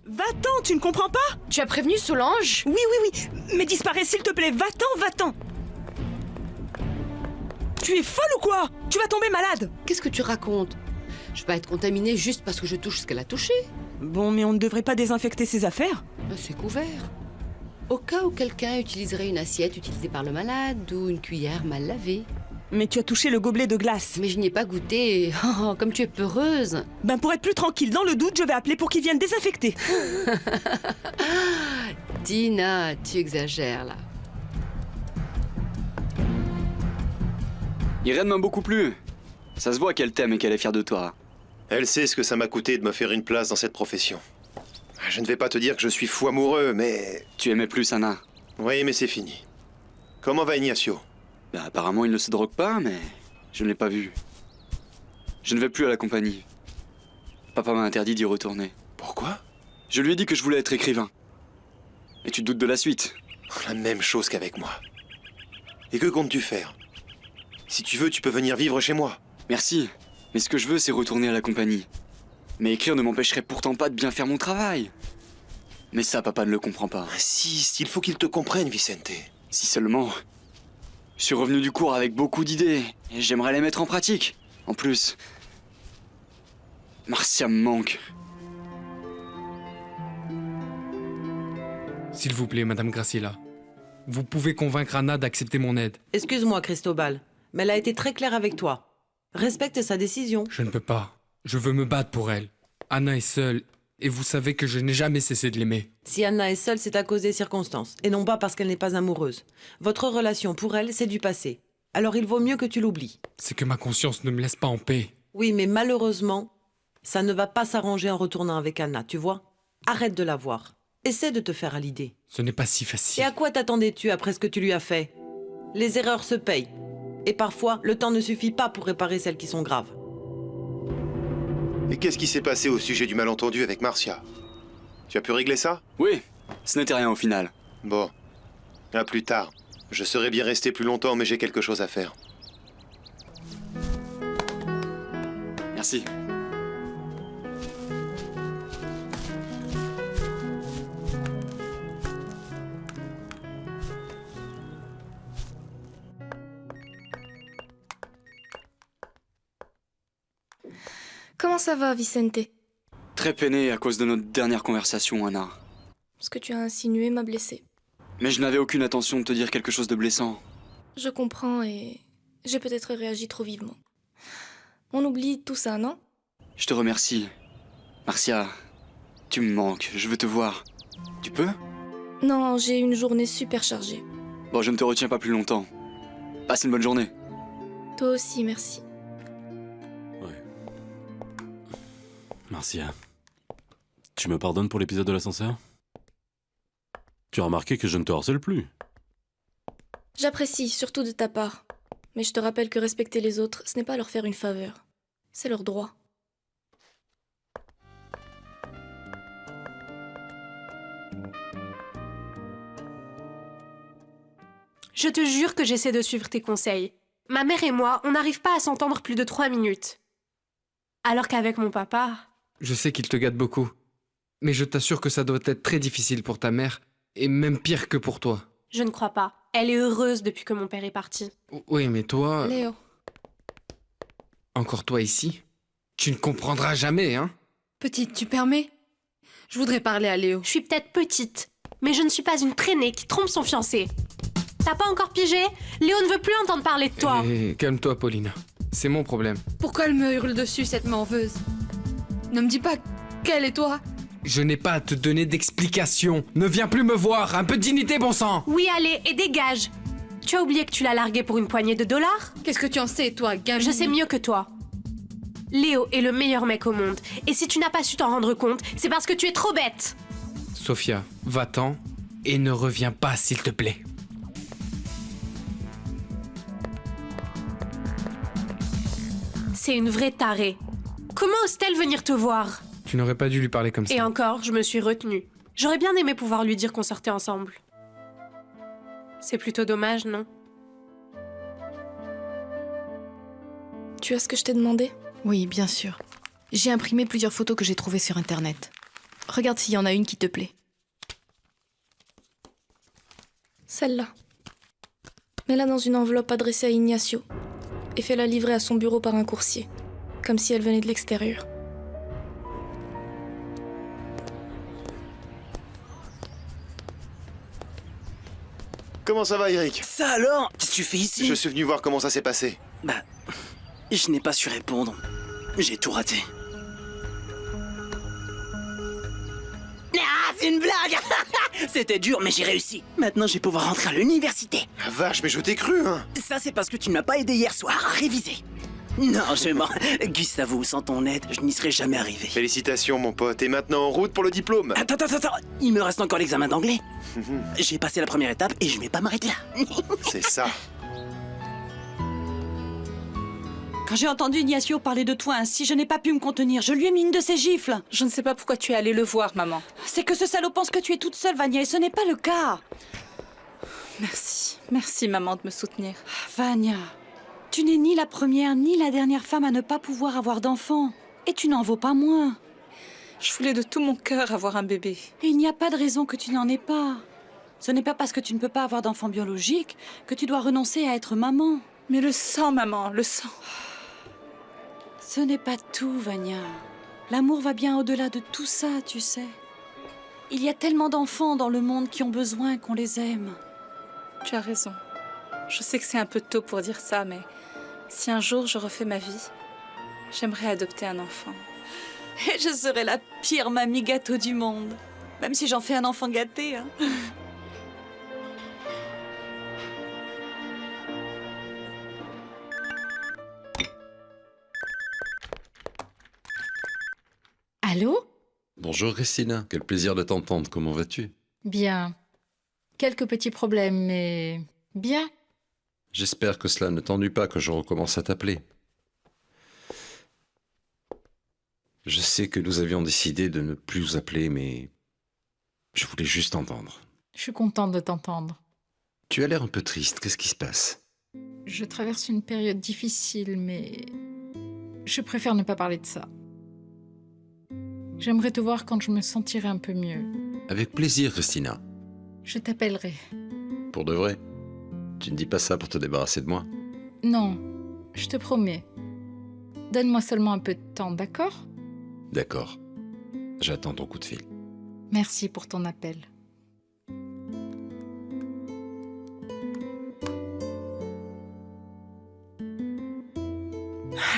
Speaker 13: Va-t'en, tu ne comprends pas?
Speaker 9: Tu as prévenu Solange?
Speaker 13: Oui, oui, oui. Mais disparais, s'il te plaît. Va-t'en, va-t'en. Tu es folle ou quoi? Tu vas tomber malade.
Speaker 20: Qu'est-ce que tu racontes? Je vais pas être contaminée juste parce que je touche ce qu'elle a touché.
Speaker 13: Bon, mais on ne devrait pas désinfecter ses affaires?
Speaker 20: C'est couvert. Au cas où quelqu'un utiliserait une assiette utilisée par le malade ou une cuillère mal lavée.
Speaker 13: Mais tu as touché le gobelet de glace.
Speaker 20: Mais je n'y ai pas goûté. Oh, comme tu es peureuse.
Speaker 13: Ben pour être plus tranquille, dans le doute, je vais appeler pour qu'ils viennent désinfecter.
Speaker 20: Tina, tu exagères là.
Speaker 4: Irène m'a beaucoup plu. Ça se voit qu'elle t'aime et qu'elle est fière de toi.
Speaker 10: Elle sait ce que ça m'a coûté de me faire une place dans cette profession. Je ne vais pas te dire que je suis fou amoureux, mais...
Speaker 4: Tu aimais plus Anna.
Speaker 10: Oui, mais c'est fini. Comment va Ignacio?
Speaker 4: Bah, apparemment, il ne se drogue pas, mais je ne l'ai pas vu. Je ne vais plus à la compagnie. Papa m'a interdit d'y retourner.
Speaker 10: Pourquoi?
Speaker 4: Je lui ai dit que je voulais être écrivain. Et tu te doutes de la suite?
Speaker 10: La même chose qu'avec moi. Et que comptes-tu faire? Si tu veux, tu peux venir vivre chez moi.
Speaker 4: Merci, mais ce que je veux, c'est retourner à la compagnie. Mais écrire ne m'empêcherait pourtant pas de bien faire mon travail. Mais ça, papa ne le comprend pas.
Speaker 10: Insiste, il faut qu'il te comprenne, Vicente.
Speaker 4: Si seulement... Je suis revenu du cours avec beaucoup d'idées, et j'aimerais les mettre en pratique. En plus... Marcia me manque.
Speaker 2: S'il vous plaît, Madame Graciela, vous pouvez convaincre Anna d'accepter mon aide.
Speaker 21: Excuse-moi, Cristobal, mais elle a été très claire avec toi. Respecte sa décision.
Speaker 2: Je ne peux pas. Je veux me battre pour elle. Anna est seule, et vous savez que je n'ai jamais cessé de l'aimer.
Speaker 21: Si Anna est seule, c'est à cause des circonstances, et non pas parce qu'elle n'est pas amoureuse. Votre relation pour elle, c'est du passé. Alors il vaut mieux que tu l'oublies.
Speaker 2: C'est que ma conscience ne me laisse pas en paix.
Speaker 21: Oui, mais malheureusement, ça ne va pas s'arranger en retournant avec Anna, tu vois? Arrête de la voir. Essaie de te faire à l'idée.
Speaker 2: Ce n'est pas si facile.
Speaker 21: Et à quoi t'attendais-tu après ce que tu lui as fait? Les erreurs se payent. Et parfois, le temps ne suffit pas pour réparer celles qui sont graves.
Speaker 10: Et qu'est-ce qui s'est passé au sujet du malentendu avec Marcia? Tu as pu régler ça?
Speaker 4: Oui, ce n'était rien au final.
Speaker 10: Bon. À plus tard. Je serais bien resté plus longtemps, mais j'ai quelque chose à faire.
Speaker 4: Merci.
Speaker 1: Comment ça va, Vicente?
Speaker 4: Très peiné à cause de notre dernière conversation, Anna.
Speaker 1: Ce que tu as insinué m'a blessée.
Speaker 4: Mais je n'avais aucune intention de te dire quelque chose de blessant.
Speaker 1: Je comprends et j'ai peut-être réagi trop vivement. On oublie tout ça, non?
Speaker 4: Je te remercie. Marcia, tu me manques, je veux te voir. Tu peux?
Speaker 1: Non, j'ai une journée super chargée.
Speaker 4: Bon, je ne te retiens pas plus longtemps. Passe une bonne journée.
Speaker 1: Toi aussi, merci.
Speaker 3: Marcia, tu me pardonnes pour l'épisode de l'ascenseur? Tu as remarqué que je ne te harcèle plus.
Speaker 1: J'apprécie, surtout de ta part. Mais je te rappelle que respecter les autres, ce n'est pas leur faire une faveur. C'est leur droit.
Speaker 12: Je te jure que j'essaie de suivre tes conseils. Ma mère et moi, on n'arrive pas à s'entendre plus de 3 minutes. Alors qu'avec mon papa...
Speaker 2: Je sais qu'il te gâte beaucoup. Mais je t'assure que ça doit être très difficile pour ta mère, et même pire que pour toi.
Speaker 12: Je ne crois pas. Elle est heureuse depuis que mon père est parti.
Speaker 2: Oui, mais toi...
Speaker 9: Léo.
Speaker 2: Encore toi ici? Tu ne comprendras jamais, hein?
Speaker 9: Petite, tu permets? Je voudrais parler à Léo.
Speaker 12: Je suis peut-être petite, mais je ne suis pas une traînée qui trompe son fiancé. T'as pas encore pigé? Léo ne veut plus entendre parler de toi.
Speaker 2: Calme-toi, Paulina. C'est mon problème.
Speaker 9: Pourquoi elle me hurle dessus, cette morveuse? Ne me dis pas qu'elle et toi...
Speaker 2: Je n'ai pas à te donner d'explication. Ne viens plus me voir. Un peu de dignité, bon sang.
Speaker 12: Oui, allez, et dégage. Tu as oublié que tu l'as largué pour une poignée de dollars?
Speaker 9: Qu'est-ce que tu en sais, toi, gamine?
Speaker 12: Je sais mieux que toi. Léo est le meilleur mec au monde. Et si tu n'as pas su t'en rendre compte, c'est parce que tu es trop bête.
Speaker 2: Sophia, va-t'en et ne reviens pas, s'il te plaît.
Speaker 12: C'est une vraie tarée. Comment ose-t-elle venir te voir?
Speaker 2: Tu n'aurais pas dû lui parler comme ça.
Speaker 12: Et encore, je me suis retenue. J'aurais bien aimé pouvoir lui dire qu'on sortait ensemble. C'est plutôt dommage, non?
Speaker 1: Tu as ce que je t'ai demandé?
Speaker 7: Oui, bien sûr. J'ai imprimé plusieurs photos que j'ai trouvées sur Internet. Regarde s'il y en a une qui te plaît.
Speaker 1: Celle-là. Mets-la dans une enveloppe adressée à Ignacio et fais-la livrer à son bureau par un coursier, comme si elle venait de l'extérieur.
Speaker 10: Comment ça va, Eric?
Speaker 22: Ça alors? Qu'est-ce que tu fais ici?
Speaker 10: Je suis venu voir comment ça s'est passé.
Speaker 22: Bah, je n'ai pas su répondre. J'ai tout raté. Ah, c'est une blague! C'était dur, mais j'ai réussi. Maintenant, je vais pouvoir rentrer à l'université.
Speaker 10: La vache, mais je t'ai cru, hein!
Speaker 22: Ça, c'est parce que tu ne m'as pas aidé hier soir à réviser. Non, je mens. Gustavo, sans ton aide, je n'y serais jamais arrivé.
Speaker 10: Félicitations, mon pote. Et maintenant en route pour le diplôme.
Speaker 22: Attends. Il me reste encore l'examen d'anglais. J'ai passé la première étape et je vais pas m'arrêter là.
Speaker 10: C'est ça.
Speaker 6: Quand j'ai entendu Ignacio parler de toi ainsi, je n'ai pas pu me contenir. Je lui ai mis une de ses gifles.
Speaker 8: Je ne sais pas pourquoi tu es allée le voir, maman.
Speaker 6: C'est que ce salaud pense que tu es toute seule, Vania, et ce n'est pas le cas.
Speaker 8: Merci, maman, de me soutenir.
Speaker 6: Vania, tu n'es ni la première ni la dernière femme à ne pas pouvoir avoir d'enfant. Et tu n'en vaux pas moins.
Speaker 8: Je voulais de tout mon cœur avoir un bébé.
Speaker 6: Et il n'y a pas de raison que tu n'en aies pas. Ce n'est pas parce que tu ne peux pas avoir d'enfant biologique que tu dois renoncer à être maman.
Speaker 8: Mais le sang, maman, le sang.
Speaker 6: Ce n'est pas tout, Vania. L'amour va bien au-delà de tout ça, tu sais. Il y a tellement d'enfants dans le monde qui ont besoin qu'on les aime.
Speaker 8: Tu as raison. Je sais que c'est un peu tôt pour dire ça, mais si un jour je refais ma vie, j'aimerais adopter un enfant.
Speaker 6: Et je serai la pire mamie gâteau du monde. Même si j'en fais un enfant gâté, hein.
Speaker 11: Allô?
Speaker 5: Bonjour Christina, quel plaisir de t'entendre, comment vas-tu?
Speaker 11: Bien. Quelques petits problèmes, mais bien.
Speaker 5: J'espère que cela ne t'ennuie pas que je recommence à t'appeler. Je sais que nous avions décidé de ne plus vous appeler, mais je voulais juste entendre.
Speaker 11: Je suis contente de t'entendre.
Speaker 5: Tu as l'air un peu triste, qu'est-ce qui se passe?
Speaker 11: Je traverse une période difficile, mais je préfère ne pas parler de ça. J'aimerais te voir quand je me sentirai un peu mieux.
Speaker 5: Avec plaisir, Christina.
Speaker 11: Je t'appellerai.
Speaker 5: Pour de vrai. Tu ne dis pas ça pour te débarrasser de moi?
Speaker 11: Non, je te promets. Donne-moi seulement un peu de temps, d'accord?
Speaker 5: D'accord. J'attends ton coup de fil.
Speaker 11: Merci pour ton appel.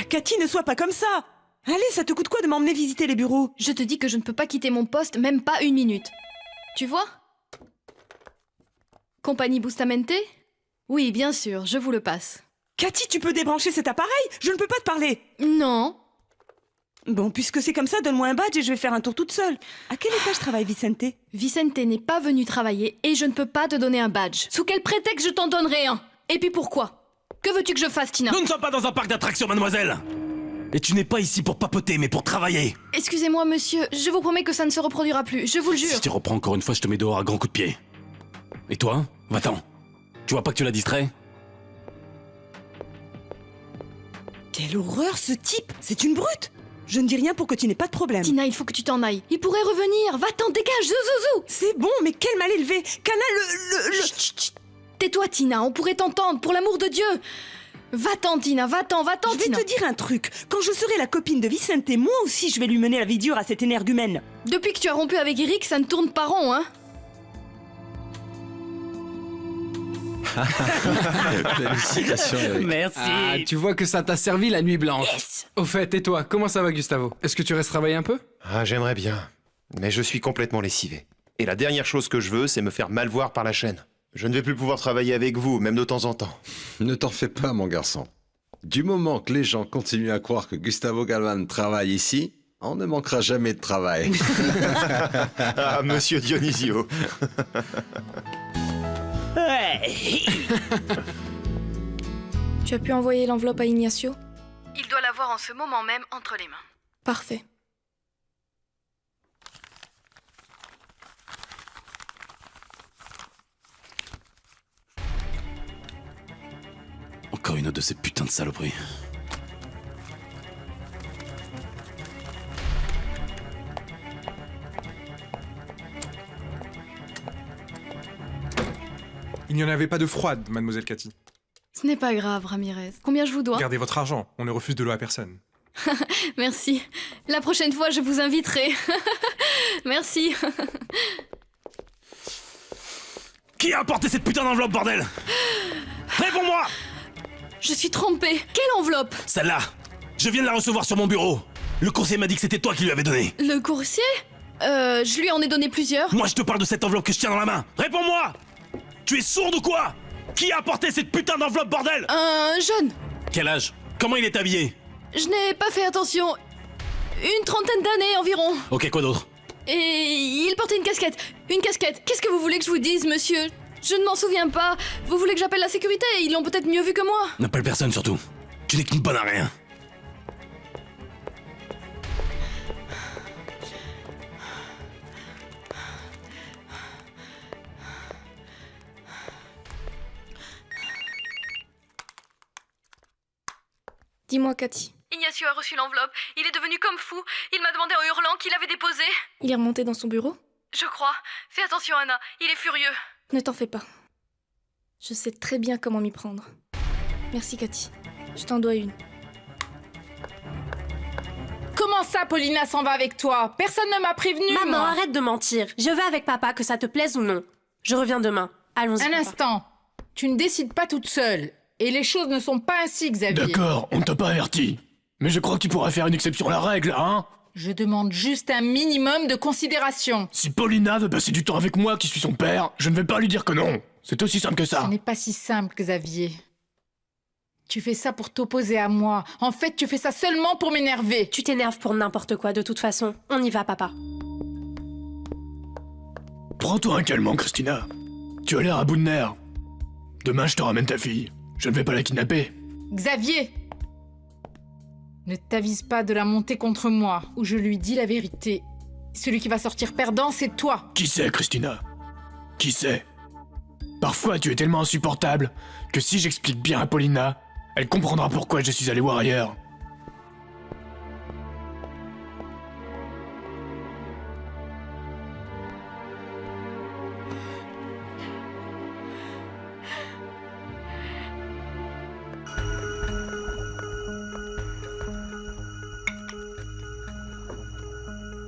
Speaker 13: Cathy, ne sois pas comme ça! Allez, ça te coûte quoi de m'emmener visiter les bureaux?
Speaker 1: Je te dis que je ne peux pas quitter mon poste, même pas une minute. Tu vois? Compagnie Bustamante? Oui, bien sûr, je vous le passe.
Speaker 13: Cathy, tu peux débrancher cet appareil? Je ne peux pas te parler!
Speaker 1: Non.
Speaker 13: Bon, puisque c'est comme ça, donne-moi un badge et je vais faire un tour toute seule. À quel étage travaille Vicente?
Speaker 1: Vicente n'est pas venu travailler et je ne peux pas te donner un badge. Sous quel prétexte je t'en donnerai un? Et puis pourquoi? Que veux-tu que je fasse, Tina?
Speaker 3: Nous ne sommes pas dans un parc d'attractions, mademoiselle! Et tu n'es pas ici pour papoter, mais pour travailler!
Speaker 1: Excusez-moi, monsieur, je vous promets que ça ne se reproduira plus, je vous le jure.
Speaker 3: Si tu reprends encore une fois, je te mets dehors à grands coups de pied. Et toi? Va-t'en. Tu vois pas que tu l'as distrait?
Speaker 13: Quelle horreur, ce type! C'est une brute! Je ne dis rien pour que tu n'aies pas de problème.
Speaker 1: Tina, il faut que tu t'en ailles. Il pourrait revenir. Va-t'en, dégage, zouzou.
Speaker 13: C'est bon, mais quel mal élevé. Cana,
Speaker 1: Chut, chut. Tais-toi, Tina, on pourrait t'entendre, pour l'amour de Dieu. Va-t'en, Tina, va-t'en, va-t'en,
Speaker 13: Je vais te dire un truc. Quand je serai la copine de Vicente, moi aussi je vais lui mener la vie dure à cette énergumène.
Speaker 1: Depuis que tu as rompu avec Eric, ça ne tourne pas rond, hein.
Speaker 5: Félicitations, Eric.
Speaker 22: Merci.
Speaker 2: Ah, tu vois que ça t'a servi la nuit blanche.
Speaker 22: Yes.
Speaker 2: Au fait, et toi, comment ça va, Gustavo? Est-ce que tu restes travailler un peu?
Speaker 10: Ah, j'aimerais bien. Mais je suis complètement lessivé. Et la dernière chose que je veux, c'est me faire mal voir par la chaîne. Je ne vais plus pouvoir travailler avec vous, même de temps en temps.
Speaker 5: Ne t'en fais pas, mon garçon. Du moment que les gens continuent à croire que Gustavo Galvan travaille ici, on ne manquera jamais de travail.
Speaker 10: Ah, monsieur Dionisio.
Speaker 1: Tu as pu envoyer l'enveloppe à Ignacio? Il doit l'avoir en ce moment même entre les mains. Parfait.
Speaker 3: Encore une autre de ces putains de saloperies.
Speaker 18: Il n'y en avait pas de froide, mademoiselle Cathy.
Speaker 1: Ce n'est pas grave, Ramirez. Combien je vous dois?
Speaker 18: Gardez votre argent, on ne refuse de l'eau à personne.
Speaker 1: Merci. La prochaine fois, je vous inviterai. Merci.
Speaker 3: Qui a apporté cette putain d'enveloppe, bordel? Réponds-moi!
Speaker 1: Je suis trompée. Quelle enveloppe?
Speaker 3: Celle-là. Je viens de la recevoir sur mon bureau. Le conseiller m'a dit que c'était toi qui lui avais donné.
Speaker 1: Le coursier? Je lui en ai donné plusieurs.
Speaker 3: Moi, je te parle de cette enveloppe que je tiens dans la main. Réponds-moi! Tu es sourde ou quoi? Qui a apporté cette putain d'enveloppe, bordel?
Speaker 1: Un jeune.
Speaker 3: Quel âge? Comment il est habillé?
Speaker 1: Je n'ai pas fait attention. Une trentaine d'années environ.
Speaker 3: Ok, quoi d'autre?
Speaker 1: Et il portait une casquette. Une casquette. Qu'est-ce que vous voulez que je vous dise, monsieur? Je ne m'en souviens pas. Vous voulez que j'appelle la sécurité? Ils l'ont peut-être mieux vu que moi.
Speaker 3: N'appelle personne, surtout. Tu n'es qu'une bonne à rien.
Speaker 1: Dis-moi, Cathy.
Speaker 14: Ignacio a reçu l'enveloppe. Il est devenu comme fou. Il m'a demandé en hurlant qui l'avait déposée.
Speaker 1: Il est remonté dans son bureau?
Speaker 14: Je crois. Fais attention, Anna. Il est furieux.
Speaker 1: Ne t'en fais pas. Je sais très bien comment m'y prendre. Merci, Cathy. Je t'en dois une.
Speaker 11: Comment ça, Paulina s'en va avec toi? Personne ne m'a prévenu.
Speaker 12: Maman,
Speaker 11: moi.
Speaker 12: arrête de mentir. Je vais avec papa, que ça te plaise ou non. Je reviens demain. Allons-y.
Speaker 11: Un
Speaker 12: papa.
Speaker 11: instant. Tu ne décides pas toute seule. Et les choses ne sont pas ainsi, Xavier.
Speaker 15: D'accord, on ne t'a pas averti. Mais je crois que tu pourrais faire une exception à la règle, hein?
Speaker 11: Je demande juste un minimum de considération.
Speaker 15: Si Paulina veut passer du temps avec moi, qui suis son père, je ne vais pas lui dire que non. C'est aussi simple que ça.
Speaker 11: Ce n'est pas si simple, Xavier. Tu fais ça pour t'opposer à moi. En fait, tu fais ça seulement pour m'énerver.
Speaker 12: Tu t'énerves pour n'importe quoi, de toute façon. On y va, papa.
Speaker 15: Prends-toi un calmant, Christina. Tu as l'air à bout de nerfs. Demain, je te ramène ta fille. Je ne vais pas la kidnapper.
Speaker 11: Xavier! Ne t'avise pas de la monter contre moi, ou je lui dis la vérité. Celui qui va sortir perdant, c'est toi.
Speaker 15: Qui sait, Christina? Qui sait? Parfois, tu es tellement insupportable que si j'explique bien à Paulina, elle comprendra pourquoi je suis allé voir ailleurs.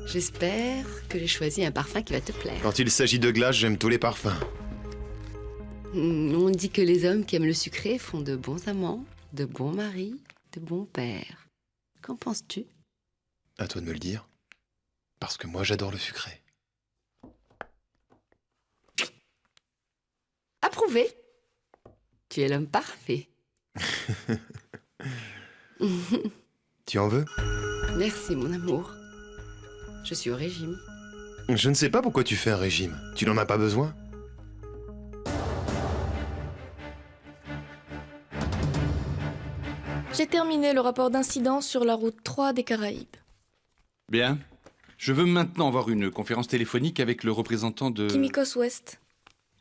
Speaker 20: J'espère que j'ai choisi un parfum qui va te plaire.
Speaker 10: Quand il s'agit de glace, j'aime tous les parfums.
Speaker 20: On dit que les hommes qui aiment le sucré font de bons amants, de bons maris, de bons pères. Qu'en penses-tu?
Speaker 10: À toi de me le dire. Parce que moi, j'adore le sucré.
Speaker 20: Approuvé. Tu es l'homme parfait.
Speaker 10: Tu en veux?
Speaker 20: Merci, mon amour. Je suis au régime.
Speaker 10: Je ne sais pas pourquoi tu fais un régime. Tu n'en as pas besoin?
Speaker 1: J'ai terminé le rapport d'incident sur la route 3 des Caraïbes.
Speaker 17: Bien. Je veux maintenant avoir une conférence téléphonique avec le représentant de...
Speaker 1: Kimikos West.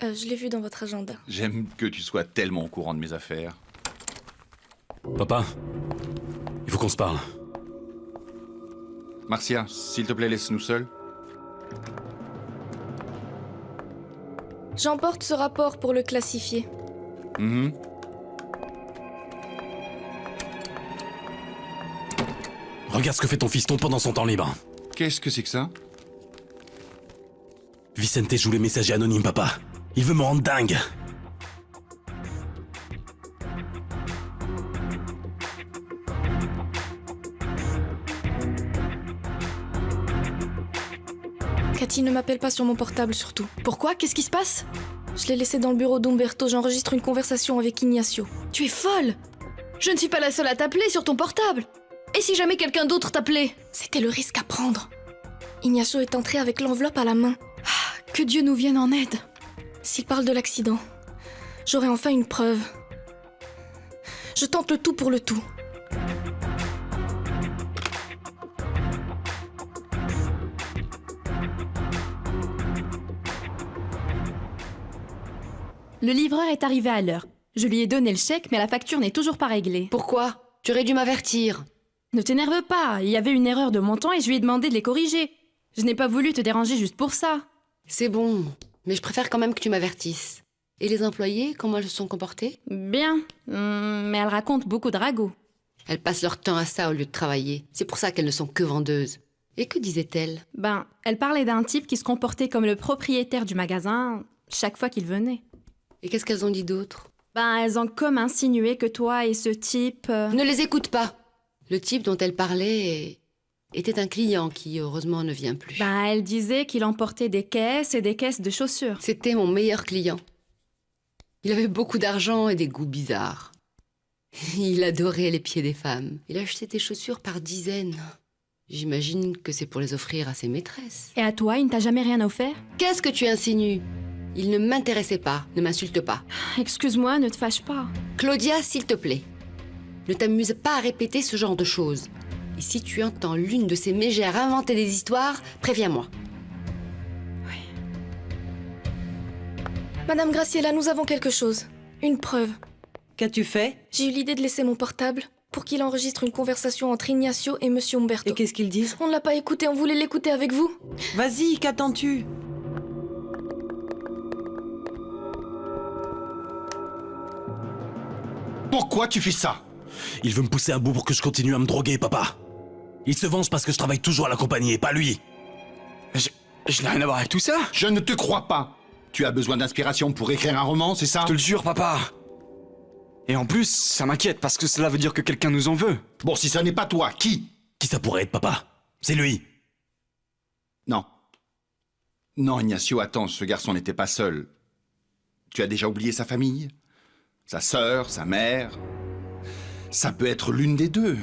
Speaker 1: Je l'ai vu dans votre agenda.
Speaker 17: J'aime que tu sois tellement au courant de mes affaires.
Speaker 3: Papa, il faut qu'on se parle.
Speaker 17: Marcia, s'il te plaît, laisse-nous seuls.
Speaker 1: J'emporte ce rapport pour le classifier.
Speaker 3: Regarde ce que fait ton fiston pendant son temps libre.
Speaker 17: Qu'est-ce que c'est que ça?
Speaker 3: Vicente joue les messagers anonymes, papa. Il veut me rendre dingue.
Speaker 1: Cathy, ne m'appelle pas sur mon portable, surtout.
Speaker 7: Pourquoi? Qu'est-ce qui se passe?
Speaker 1: Je l'ai laissé dans le bureau d'Umberto. J'enregistre une conversation avec Ignacio.
Speaker 7: Tu es folle! Je ne suis pas la seule à t'appeler sur ton portable. Et si jamais quelqu'un d'autre t'appelait?
Speaker 1: C'était le risque à prendre. Ignacio est entré avec l'enveloppe à la main.
Speaker 7: Que Dieu nous vienne en aide.
Speaker 1: S'il parle de l'accident, j'aurai enfin une preuve. Je tente le tout pour le tout.
Speaker 19: Le livreur est arrivé à l'heure. Je lui ai donné le chèque, mais la facture n'est toujours pas réglée.
Speaker 20: Pourquoi? Tu aurais dû m'avertir.
Speaker 19: Ne t'énerve pas, il y avait une erreur de montant et je lui ai demandé de les corriger. Je n'ai pas voulu te déranger juste pour ça.
Speaker 20: C'est bon, mais je préfère quand même que tu m'avertisses. Et les employés, comment elles se sont comportés?
Speaker 19: Bien, mais elles racontent beaucoup de ragots.
Speaker 20: Elles passent leur temps à ça au lieu de travailler. C'est pour ça qu'elles ne sont que vendeuses. Et que disaient-elles?
Speaker 19: Elles parlaient d'un type qui se comportait comme le propriétaire du magasin chaque fois qu'il venait.
Speaker 20: Et qu'est-ce qu'elles ont dit d'autre?
Speaker 19: Elles ont comme insinué que toi et ce type...
Speaker 20: Ne les écoute pas! Le type dont elle parlait était un client qui, heureusement, ne vient plus.
Speaker 19: Elle disait qu'il emportait des caisses et des caisses de chaussures.
Speaker 20: C'était mon meilleur client. Il avait beaucoup d'argent et des goûts bizarres. Il adorait les pieds des femmes. Il achetait des chaussures par dizaines. J'imagine que c'est pour les offrir à ses maîtresses.
Speaker 19: Et à toi, il ne t'a jamais rien offert?
Speaker 20: Qu'est-ce que tu insinues? Il ne m'intéressait pas, ne m'insulte pas.
Speaker 19: Excuse-moi, ne te fâche pas.
Speaker 20: Claudia, s'il te plaît. Ne t'amuse pas à répéter ce genre de choses. Et si tu entends l'une de ces mégères inventer des histoires, préviens-moi.
Speaker 1: Madame Graciela, nous avons quelque chose. Une preuve.
Speaker 21: Qu'as-tu fait?
Speaker 1: J'ai eu l'idée de laisser mon portable pour qu'il enregistre une conversation entre Ignacio et Monsieur Umberto.
Speaker 21: Et qu'est-ce qu'ils disent?
Speaker 1: On ne l'a pas écouté, on voulait l'écouter avec vous.
Speaker 21: Vas-y, qu'attends-tu?
Speaker 17: Pourquoi tu fais ça?
Speaker 3: Il veut me pousser à bout pour que je continue à me droguer, papa. Il se venge parce que je travaille toujours à la compagnie et pas lui.
Speaker 17: Je n'ai rien à voir avec tout ça. Je ne te crois pas. Tu as besoin d'inspiration pour écrire un roman, c'est ça?
Speaker 4: Je te le jure, papa. Et en plus, ça m'inquiète parce que cela veut dire que quelqu'un nous en veut.
Speaker 17: Bon, si ça n'est pas toi, qui?
Speaker 3: Qui ça pourrait être, papa? C'est lui.
Speaker 17: Non. Non, Ignacio, attends, ce garçon n'était pas seul. Tu as déjà oublié sa famille? Sa sœur, sa mère? Ça peut être l'une des deux.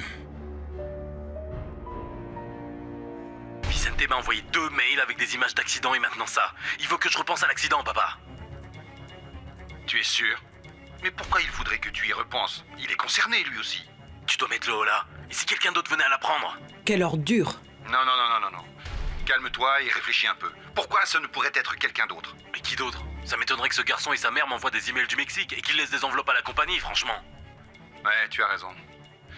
Speaker 3: Vicente m'a envoyé 2 mails avec des images d'accident et maintenant ça. Il faut que je repense à l'accident, papa.
Speaker 17: Tu es sûr? Mais pourquoi il voudrait que tu y repenses? Il est concerné, lui aussi.
Speaker 3: Tu dois mettre le haut là. Et si quelqu'un d'autre venait à l'apprendre?
Speaker 21: Quelle ordure!
Speaker 17: Non. Calme-toi et réfléchis un peu. Pourquoi ça ne pourrait être quelqu'un d'autre?
Speaker 3: Mais qui d'autre? Ça m'étonnerait que ce garçon et sa mère m'envoient des emails du Mexique et qu'ils laissent des enveloppes à la compagnie, franchement.
Speaker 17: Ouais, tu as raison.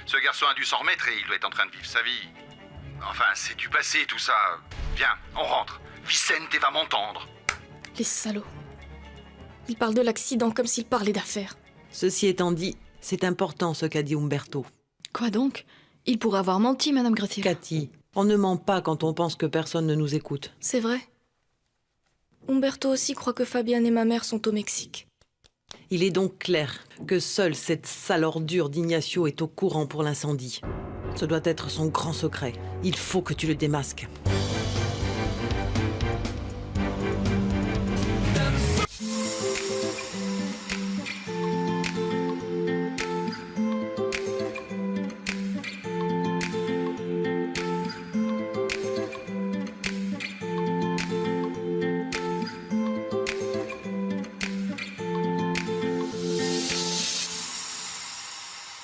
Speaker 17: Ce garçon a dû s'en remettre et il doit être en train de vivre sa vie. Enfin, c'est du passé tout ça. Viens, on rentre. Vicente va m'entendre.
Speaker 1: Les salauds. Ils parlent de l'accident comme s'ils parlaient d'affaires.
Speaker 21: Ceci étant dit, c'est important ce qu'a dit Umberto.
Speaker 7: Quoi donc? Il pourrait avoir menti, Madame Graciela.
Speaker 21: Cathy, on ne ment pas quand on pense que personne ne nous écoute.
Speaker 1: C'est vrai. Umberto aussi croit que Fabienne et ma mère sont au Mexique.
Speaker 21: Il est donc clair que seule cette sale ordure d'Ignacio est au courant pour l'incendie. Ce doit être son grand secret. Il faut que tu le démasques.